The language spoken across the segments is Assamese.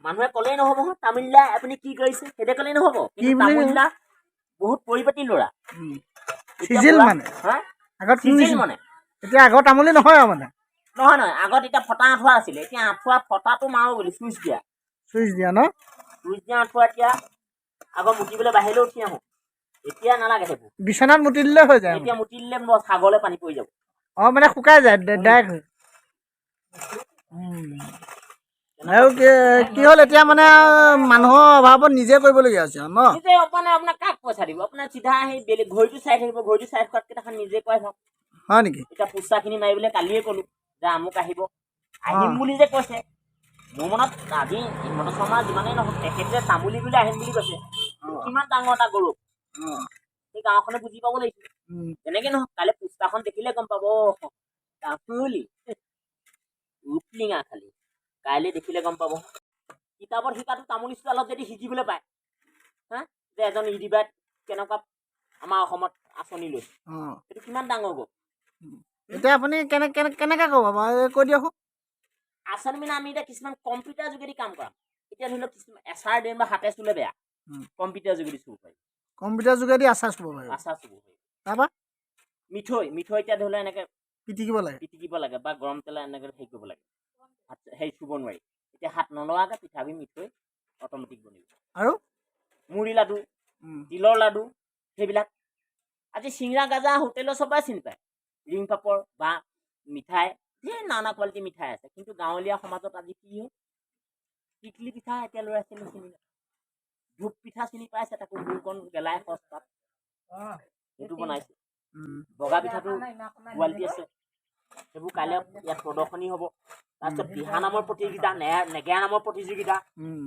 মানুহে ক'লেই নহ'ব তামিলদা আপুনি কি কৰিছে সেইদে ক'লেই নহ'ব তামিলদা বহুত পৰিপাটি ল'ৰা সিজিল মানে হা আগত সিজিল মানে এতিয়া আগৰ তামুলী নহয় আৰু মানে নহয় আগত এতিয়া ফটা আঁঠুৱা আছিলে এতিয়া আঁঠুৱা ফটাটো মাৰো বুলি চুইচ দিয়া ন চুইচ দিয়া আঁঠুৱা এতিয়া আগত মুতিবলৈ বাহিৰলৈ উঠি আহোঁ এতিয়া নালাগে সেইবোৰ বিচনাত মুতি দিলে হৈ যায় এতিয়া মুতি দিলে ছাগলে পানী পৰি যাব মানে শুকাই যায় ডাইৰেক্ট আৰু কি হ'ল এতিয়া মানে মানুহৰ অভাৱত নিজে কৰিবলগীয়া হৈছে ন নিজে মানে আপোনাক কাক পইচা দিব আপোনাৰ চিধা আহি বেলেগ ঘড়ীটো চাই থাকিব ঘড়ীটো চাই থকাত কেইটাখন নিজে কয় চাওক হয় নেকি এতিয়া পোষ্টাখিনি মাৰিবলৈ কালিয়ে ক'লো যে আমুক আহিম বুলি যে কৈছে মোৰ মনত আজি হিমন্ত শৰ্মা যিমানেই নহওক তেখেতে তামুলী বুলি আহিম বুলি কৈছে কিমান ডাঙৰ এটা গৌৰৱ সেই গাঁওখনে বুজি পাব লাগিছিল তেনেকে নহওক কাইলৈ পোষ্টাৰখন দেখিলে গম পাব তামুলী ৰূপলিঙা খালি কাইলৈ দেখিলে গম পাব কিতাপত শিকাটো তামোল ষ্টাইলত যদি শিকিবলৈ পায় হা যে এজন ইডিবাইট কেনেকুৱা আমাৰ অসমত আঁচনি লৈছে সেইটো কিমান ডাঙৰ গ'ল এতিয়া আপুনি কেনেকৈ ক'ব বাৰু কৈ দিয়কচোন আঁচনি মানে আমি এতিয়া কিছুমান কম্পিউটাৰ যোগেদি কাম কৰাম এতিয়া ধৰি লওক কিছুমান এচাৰ দেন বা হাতে চুলে বেয়া কম্পিউটাৰ যোগেদি চুব পাৰি কম্পিউটাৰ যোগেদি আচাৰ চুব পাৰি আচাৰ চুব পাৰি তাৰপৰা মিঠৈ এতিয়া ধৰি লওক এনেকৈ পিটিকিব লাগে বা গৰম তেল এনেকৈ হেৰি কৰিব লাগে হেৰি চুব নোৱাৰি এতিয়া হাত নলোৱাকৈ পিঠাগুড়ি মিঠৈ অট'মেটিক বনিব আৰু মুড়ি লাডু তিলৰ লাডু সেইবিলাক আজি চিংৰা গাজা হোটেলৰ চবেই চিনি পায় ৰিং পাপৰ বা মিঠাই নানা কোৱালিটি মিঠাই আছে কিন্তু গাঁৱলীয়া সমাজত আজি কি হয় টিকলি পিঠা এতিয়া ল'ৰা ছোৱালী চিনি পায় ধূপ পিঠা চিনি পাইছে তাকো গুড়কণ গেলাই সস্তাত সেইটো বনাইছে বগা পিঠাটো কোৱালিটি আছে সেইবোৰ কাইলৈ ইয়াত প্ৰদৰ্শনী হ'ব তাৰপিছত দিহা নামৰ প্ৰতিযোগিতা নেগেৰা নামৰ প্ৰতিযোগিতা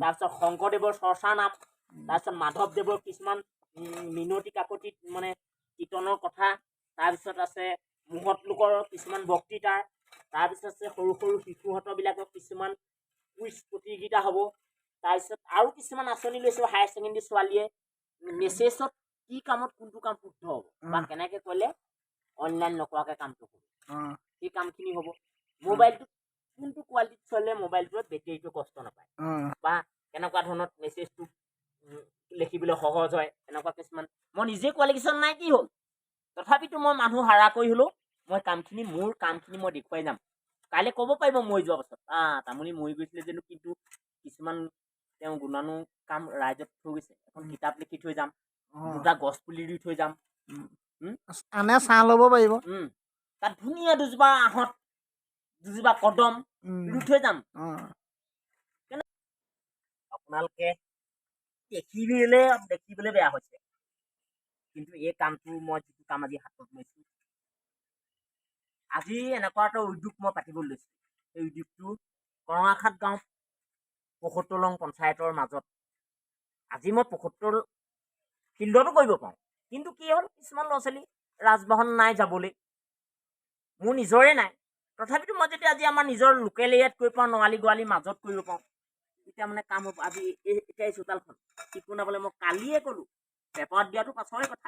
তাৰপিছত শংকৰদেৱৰ চৰ্চা নাম তাৰপিছত মাধৱদেৱৰ কিছুমান মিনতি কাকতিত মানে কীৰ্তনৰ কথা তাৰপিছত আছে মুহত লোকৰ কিছুমান বক্তৃতা তাৰপিছত আছে সৰু সৰু শিশুহঁতৰবিলাকৰ কিছুমান কুইজ প্ৰতিযোগিতা হ'ব তাৰপিছত আৰু কিছুমান আঁচনি লৈছোঁ হায়াৰ ছেকেণ্ডেৰী ছোৱালীয়ে মেছেজত কি কামত কোনটো কাম শুদ্ধ হ'ব বা কেনেকৈ কৰিলে অনলাইন নকৰাকৈ কামটো হ'ব সেই কামখিনি হ'ব মোবাইলটো কোনটো কোৱালিটিত চলে মোবাইলটোত বেটেৰীটো কষ্ট নাপায় বা কেনেকুৱা ধৰণৰ মেছেজটো লিখিবলৈ সহজ হয় এনেকুৱা কিছুমান মই নিজে কোৱালিফিকেশ্যন নাই কি হ'ল তথাপিতো মই মানুহ হাৰা কৰি হ'লেও মই মোৰ কামখিনি মই দেখুৱাই যাম কাইলৈ ক'ব পাৰিব মৰি যোৱাৰ পাছত তামুলী মৰি গৈছিলে যেনো কিন্তু কিছুমান তেওঁ গুণানু কাম ৰাইজত থৈ গৈছে এখন কিতাপ লিখি থৈ যাম দুটা গছ পুলি ৰুই থৈ যাম আনে ছাঁ ল'ব পাৰিব তাত ধুনীয়া দুজোপা আহঁত দুজোপা কদম ৰুই থৈ যাম আপোনালোকে দেখিবলৈ বেয়া হৈছে কিন্তু এই কামটো মই যিটো কাম আজি হাতত লৈছোঁ আজি এনেকুৱা এটা উদ্যোগ মই পাতিবলৈ লৈছোঁ এই উদ্যোগটো কৰঙাখাট গাঁও ৭৫ নং পঞ্চায়তৰ মাজত আজি মই ৭৫ ফিল্ডতো কৰিব পাৰোঁ কিন্তু কি হ'ল কিছুমান ল'ৰা ছোৱালী ৰাজবাহন নাই যাবলৈ মোৰ নিজৰে নাই তথাপিতো মই যদি আজি আমাৰ নিজৰ লোকেল এৰিয়াত কৰিব পাৰোঁ নঙালী গোৱালিৰ মাজত কৰিব পাৰোঁ এতিয়া মানে কাম হ'ব আজি এতিয়া এই চোতালখন ঠিক বনাবলৈ মই কালিয়ে ক'লোঁ পেপাৰত দিয়াটো পাছৰে কথা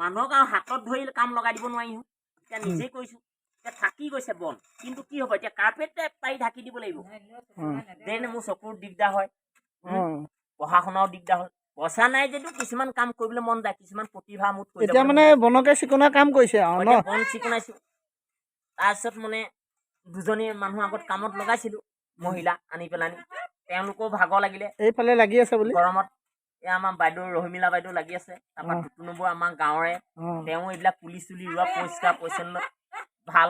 মানুহক আৰু হাতত ধৰি কাম লগাই দিব নোৱাৰি এতিয়া নিজে কৈছোঁ এতিয়া থাকি গৈছে বন কিন্তু কি হ'ব এতিয়া কাৰ্পেট পাৰি ঢাকি দিব লাগিব যেনে মোৰ চকুৰ দিগদাৰ হয় পঢ়া শুনাও দিগদাৰ হয় পইচা নাই যদিও কিছুমান কাম কৰিবলৈ মন যায় কিছুমান প্ৰতিভা মুঠ এতিয়া মানে বনকে চিকুণা কাম কৰিছে আৰু বন চিকুণাইছোঁ তাৰপিছত মানে দুজনী মানুহ আগত কামত লগাইছিলোঁ মহিলা আনি পেলাই তেওঁলোকেও ভাগৰ লাগিলে এইফালে লাগি আছে বুলি গৰমত এয়া আমাৰ বাইদেউ ৰহিমিলা বাইদেউ লাগি আছে তাৰপৰা টুটুনবৌ আমাৰ গাঁৱৰে তেওঁ এইবিলাক পুলি চুলি ৰোৱা পৰিষ্কাৰ পৰিচ্ছন্ন ভাল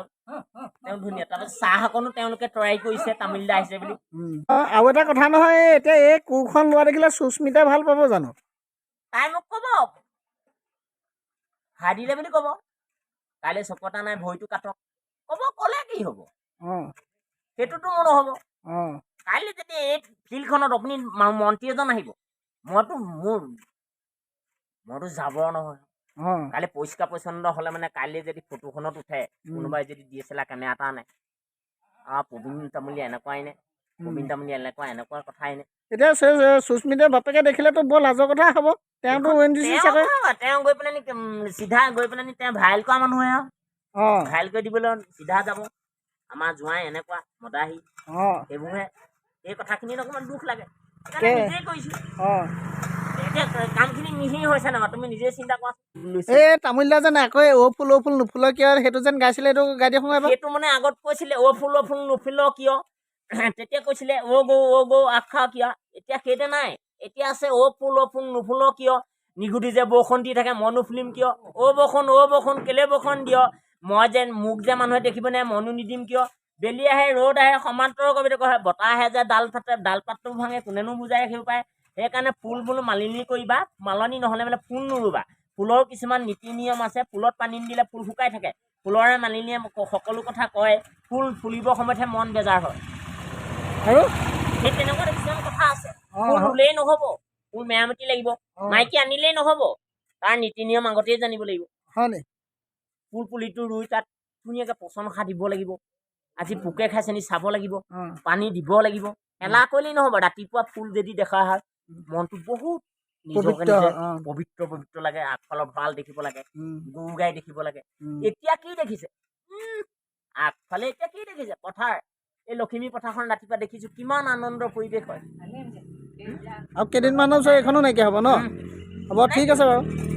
তেওঁ ধুনীয়া তাৰপিছত চাহ অকণো তেওঁলোকে তৈয়াৰী কৰিছে তামিলদা আহিছে বুলি আৰু এটা কথা নহয় এতিয়া এই কোৰখন লোৱা দেখিলে সুস্মিতা ভাল পাব জানো তাই মোক ক'ব খাই দিলে বুলি ক'ব কাইলৈ চপতা নাই ভৰিটো কাটক ক'ব ক'লে কি হ'ব সেইটোতো মোৰ নহ'ব কাইলৈ যদি এই ফিল্ডখনত আপুনি মন্ত্ৰী এজন আহিব মইতো যাব নহয় কাইলৈ পৰিষ্কাৰ পৰিচ্ছন্ন হ'লে মানে কাইলৈ যদি ফটোখনত উঠে কোনোবাই যদি DSLR কেমেৰা এটা আনে প্ৰবীণ তামুলী এনেকুৱাই নে প্ৰবীণ তামুলী এনেকুৱা কথাই নে এতিয়া সুস্মিতাৰ বাপেকে দেখিলেতো বৰ লাজৰ কথা হ'ব তেওঁ গৈ পেলাই চিধা গৈ পেলাই তেওঁ ভাইৰেল কৰা মানুহে ভাইৰেল কৰি দিবলৈ চিধা যাব আমাৰ জোঁৱাই এনেকুৱা মদাহী সেইবোৰহে এই কথাখিনিত অকণমান দুখ লাগে সেইকাৰণে নিজে কৰিছোঁ অঁ এতিয়া কামখিনি মিহি হৈছে নহয় তুমি নিজে চিন্তা কৰা এই তামোলদা যেন আকৌ অ' ফুল নুফুল কিয় সেইটো যেন গাইছিলে এইটো গাই দিয়কচোন এবাৰ সেইটো মানে আগত কৈছিলে অ' ফুল নুফুল কিয় তেতিয়া কৈছিলে অ' গৌ আগ খাওঁ কিয় এতিয়া সেইটা নাই এতিয়া আছে অ' ফুল নুফুল কিয় নিগুটি যে বৰষুণ দি থাকে মই নুফুলিম কিয় অ' বৰষুণ কেলে বৰষুণ দিয় মই যে মোক যে মানুহে দেখিব নাই মনো নিদিম কিয় বেলি আহে ৰ'দ আহে সমান্তৰৰ কবিতা কয় বতাহ আহে যে ডাল ফাটে ডাল পাতটো ভাঙে কোনেনো বুজাই ৰাখিব পাৰে সেইকাৰণে ফুল বোলো মালিনী কৰিবা মালনী নহ'লে মানে ফুল নোৰুবা ফুলৰ কিছুমান নীতি নিয়ম আছে ফুলত পানী নিদিলে ফুল শুকাই থাকে ফুলৰে মালিনীয়ে সকলো কথা কয় ফুল ফুলিবৰ সময়তহে মন বেজাৰ হয় আৰু সেই তেনেকুৱা কিছুমান কথা আছে ফুল ৰুলেই নহ'ব ফুল মেৰামতি লাগিব মাইকী আনিলেই নহ'ব তাৰ নীতি নিয়ম আগতেই জানিব লাগিব হয়নি ফুল পুলিটো ৰুই তাত ধুনীয়াকৈ পচন সাৰ দিব লাগিব আজি পোকে খাইছে নি চাব লাগিব পানী দিব লাগিব এলাহ কৰিলেই নহ'ব ৰাতিপুৱা ফুল যদি দেখা হয় মনটো বহুত নিজকে নিজে পবিত্ৰ লাগে আগফালৰ ভাল দেখিব লাগে গৰু গাই দেখিব লাগে এতিয়া কি দেখিছে আগফালে এতিয়া কি দেখিছে পথাৰ এই লখিমী পথাৰখন ৰাতিপুৱা দেখিছো কিমান আনন্দৰ পৰিৱেশ হয় আৰু কেইদিনমানৰ পিছত এইখনো নাইকিয়া হ'ব ন হ'ব ঠিক আছে বাৰু